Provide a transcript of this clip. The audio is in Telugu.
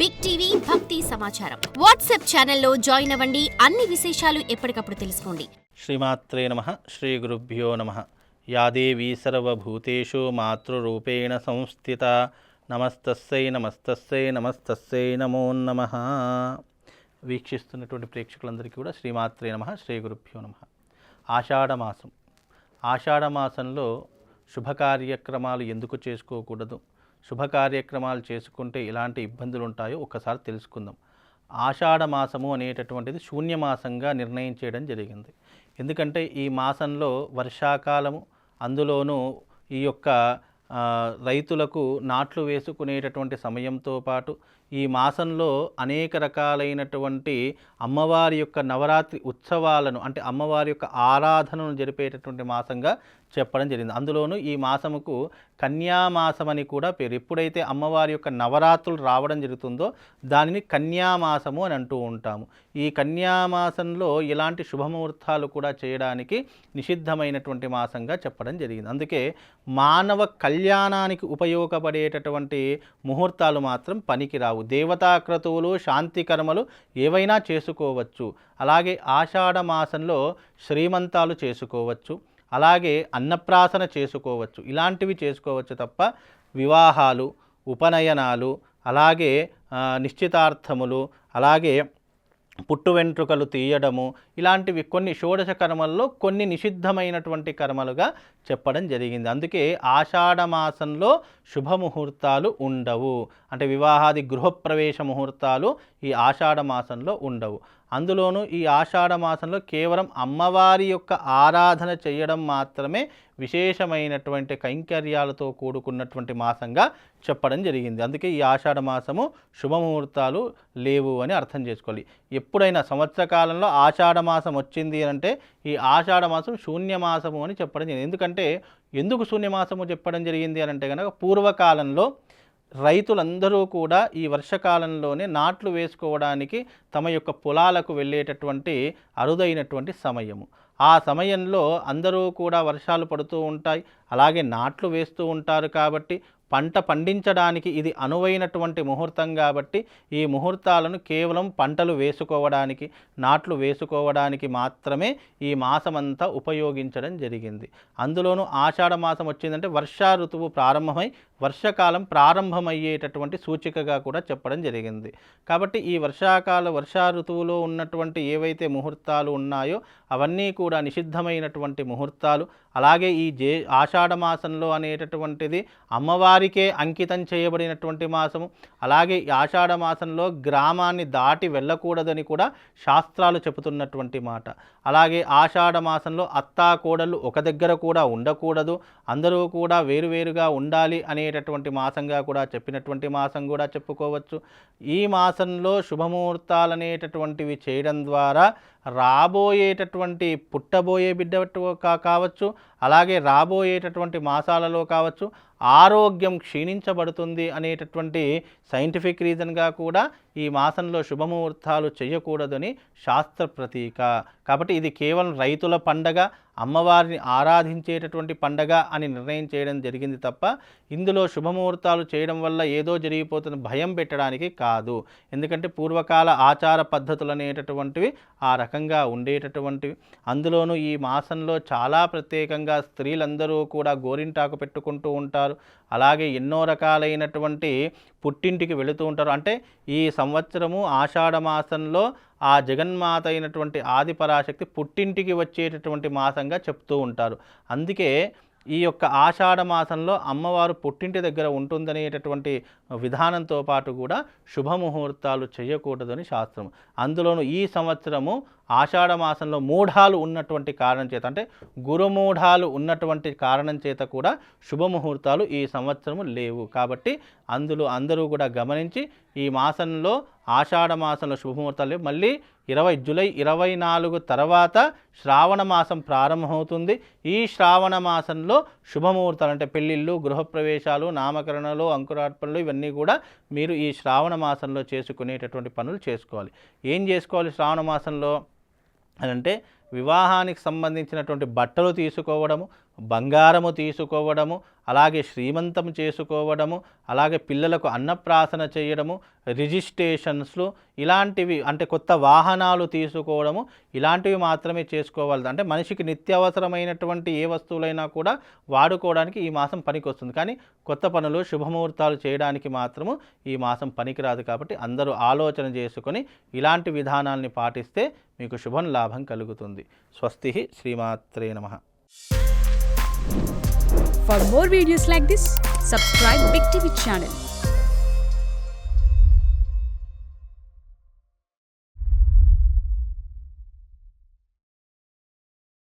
బిగ్ టీవీ భక్తి సమాచారం వాట్సాప్ ఛానల్లో జాయిన్ అవ్వండి. అన్ని విశేషాలు ఎప్పటికప్పుడు తెలుసుకోండి. శ్రీమాత్రే నమః. శ్రీ గురుభ్యో నమః. యా దేవీ సర్వభూతేషు మాతృరూపేణ సంస్థిత. నమస్తస్సై నమస్తస్సై నమస్తస్సై నమో నమః. వీక్షిస్తున్నటువంటి ప్రేక్షకులందరికీ కూడా శ్రీమాత్రే నమః. శ్రీ గురుభ్యో నమః. ఆషాఢమాసం. ఆషాఢమాసంలో శుభకార్యక్రమాలు ఎందుకు చేసుకోకూడదు, శుభకార్యక్రమాలు చేసుకుంటే ఎలాంటి ఇబ్బందులు ఉంటాయో ఒక్కసారి తెలుసుకుందాం. ఆషాఢమాసము అనేటటువంటిది శూన్యమాసంగా నిర్ణయం చేయడం జరిగింది. ఎందుకంటే ఈ మాసంలో వర్షాకాలము, అందులోనూ ఈ యొక్క రైతులకు నాట్లు వేసుకునేటటువంటి సమయంతో పాటు ఈ మాసంలో అనేక రకాలైనటువంటి అమ్మవారి యొక్క నవరాత్రి ఉత్సవాలను, అంటే అమ్మవారి యొక్క ఆరాధనను జరిపేటటువంటి మాసంగా చెప్పడం జరిగింది. అందులోనూ ఈ మాసముకు కన్యామాసం అని కూడా పేరు. ఎప్పుడైతే అమ్మవారి యొక్క నవరాత్రులు రావడం జరుగుతుందో దానిని కన్యామాసము అని అంటూ ఉంటాము. ఈ కన్యామాసంలో ఇలాంటి శుభముహూర్తాలు కూడా చేయడానికి నిషిద్ధమైనటువంటి మాసంగా చెప్పడం జరిగింది. అందుకే మానవ కళ్యాణానికి ఉపయోగపడేటటువంటి ముహూర్తాలు మాత్రం పనికిరావు. దేవతా క్రతువులు, శాంతి కర్మలు ఏవైనా చేసుకోవచ్చు. అలాగే ఆషాఢ మాసంలో శ్రీమంతాలు చేసుకోవచ్చు, అలాగే అన్నప్రాసన చేసుకోవచ్చు. ఇలాంటివి చేసుకోవచ్చు తప్ప వివాహాలు, ఉపనయనాలు, అలాగే నిశ్చితార్థములు, అలాగే పుట్టు వెంట్రుకలు తీయడము, ఇలాంటివి కొన్ని షోడశ కర్మల్లో కొన్ని నిషిద్ధమైనటువంటి కర్మలుగా చెప్పడం జరిగింది. అందుకే ఆషాఢ మాసంలో శుభముహూర్తాలు ఉండవు. అంటే వివాహాది గృహప్రవేశ ముహూర్తాలు ఈ ఆషాఢ మాసంలో ఉండవు. అందులోనూ ఈ ఆషాఢ మాసంలో కేవలం అమ్మవారి యొక్క ఆరాధన చేయడం మాత్రమే విశేషమైనటువంటి కైంకర్యాలతో కూడుకున్నటువంటి మాసంగా చెప్పడం జరిగింది. అందుకే ఈ ఆషాఢ మాసము శుభముహూర్తాలు లేవు అని అర్థం చేసుకోవాలి. ఎప్పుడైనా సంవత్సర కాలంలో ఆషాఢ మాసం వచ్చింది అంటే ఈ ఆషాఢ మాసం శూన్యమాసము అని చెప్పడం జరిగింది. ఎందుకు శూన్యమాసము చెప్పడం జరిగింది అని అంటే కనుక పూర్వకాలంలో రైతులందరూ కూడా ఈ వర్షకాలంలోనే నాట్లు వేసుకోవడానికి తమ యొక్క పొలాలకు వెళ్ళేటటువంటి అరుదైనటువంటి సమయము. ఆ సమయంలో అందరూ కూడా వర్షాలు పడుతూ ఉంటాయి, అలాగే నాట్లు వేస్తూ ఉంటారు. కాబట్టి పంట పండించడానికి ఇది అనువైనటువంటి ముహూర్తం. కాబట్టి ఈ ముహూర్తాలను కేవలం పంటలు వేసుకోవడానికి, నాట్లు వేసుకోవడానికి మాత్రమే ఈ మాసమంతా ఉపయోగించడం జరిగింది. అందులోనూ ఆషాఢ మాసం వచ్చిందంటే వర్షా ఋతువు ప్రారంభమై వర్షాకాలం ప్రారంభమయ్యేటటువంటి సూచికగా కూడా చెప్పడం జరిగింది. కాబట్టి ఈ వర్షా ఋతువులో ఉన్నటువంటి ఏవైతే ముహూర్తాలు ఉన్నాయో అవన్నీ కూడా నిషిద్ధమైనటువంటి ముహూర్తాలు. అలాగే ఈ ఆషాఢ మాసంలో అనేటటువంటిది అమ్మవారికే అంకితం చేయబడినటువంటి మాసము. అలాగే ఈ ఆషాఢ మాసంలో గ్రామాన్ని దాటి వెళ్ళకూడదని కూడా శాస్త్రాలు చెబుతున్నటువంటి మాట. అలాగే ఆషాఢ మాసంలో అత్తా కోడళ్ళు ఒక దగ్గర కూడా ఉండకూడదు, అందరూ కూడా వేరువేరుగా ఉండాలి అనేటటువంటి మాసంగా కూడా చెప్పినటువంటి మాసం కూడా చెప్పుకోవచ్చు. ఈ మాసంలో శుభముహూర్తాలు అనేటటువంటివి చేయడం ద్వారా రాబోయేటటువంటి పుట్టబోయే బిడ్డ కావచ్చు, అలాగే రాబోయేటటువంటి మాసాలలో కావచ్చు ఆరోగ్యం క్షీణించబడుతుంది అనేటటువంటి సైంటిఫిక్ రీజన్గా కూడా ఈ మాసంలో శుభముహూర్తాలు చేయకూడదని శాస్త్ర ప్రతీక. కాబట్టి ఇది కేవలం రైతుల పండగ, అమ్మవారిని ఆరాధించేటటువంటి పండగ అని నిర్ణయం చేయడం జరిగింది తప్ప ఇందులో శుభముహూర్తాలు చేయడం వల్ల ఏదో జరిగిపోతున్న భయం పెట్టడానికి కాదు. ఎందుకంటే పూర్వకాల ఆచార పద్ధతులు అనేటటువంటివి ఆ రకంగా ఉండేటటువంటివి. అందులోనూ ఈ మాసంలో చాలా ప్రత్యేకంగా స్త్రీలందరూ కూడా గోరింటాకు పెట్టుకుంటూ ఉంటారు, అలాగే ఎన్నో రకాలైనటువంటి పుట్టింటికి వెళుతూ ఉంటారు. అంటే ఈ సంవత్సరము ఆషాఢ మాసంలో ఆ జగన్మాత అయినటువంటి ఆదిపరాశక్తి పుట్టింటికి వచ్చేటటువంటి మాసంగా చెప్తూ ఉంటారు. అందుకే ఈ యొక్క ఆషాఢ మాసంలో అమ్మవారు పుట్టింటి దగ్గర ఉంటుందనేటటువంటి విధానంతో పాటు కూడా శుభముహూర్తాలు చేయకూడదని శాస్త్రం. అందులోనూ ఈ సంవత్సరము ఆషాఢ మాసంలో మూఢాలు ఉన్నటువంటి కారణం చేత, అంటే గురుమూఢాలు ఉన్నటువంటి కారణం చేత కూడా శుభముహూర్తాలు ఈ సంవత్సరము లేవు. కాబట్టి అందరూ కూడా గమనించి ఈ మాసంలో ఆషాఢ మాసంలో శుభముహూర్తాలు లేవు. మళ్ళీ జూలై 24 తర్వాత శ్రావణ మాసం ప్రారంభమవుతుంది. ఈ శ్రావణ మాసంలో శుభముహూర్తాలు అంటే పెళ్ళిళ్ళు, గృహప్రవేశాలు, నామకరణలు, అంకురార్పణలు ఇవన్నీ కూడా మీరు ఈ శ్రావణ మాసంలో చేసుకునేటటువంటి పనులు చేసుకోవాలి. ఏం చేసుకోవాలి శ్రావణ మాసంలో? అంటే వివాహానికి సంబంధించినటువంటి బట్టలు తీసుకోవడము, బంగారము తీసుకోవడము, అలాగే శ్రీమంతం చేసుకోవడము, అలాగే పిల్లలకు అన్నప్రాసన చేయడము, రిజిస్ట్రేషన్స్లు ఇలాంటివి, అంటే కొత్త వాహనాలు తీసుకోవడము, ఇలాంటివి మాత్రమే చేసుకోవాలి. అంటే మనిషికి నిత్యావసరమైనటువంటి ఏ వస్తువులైనా కూడా వాడుకోవడానికి ఈ మాసం పనికొస్తుంది. కానీ కొత్త పనులు శుభముహూర్తాలు చేయడానికి మాత్రము ఈ మాసం పనికిరాదు. కాబట్టి అందరూ ఆలోచన చేసుకొని ఇలాంటి విధానాల్ని పాటిస్తే మీకు శుభం లాభం కలుగుతుంది. స్వస్తి. శ్రీమాత్రే నమః. For more videos like this, subscribe Big TV channel.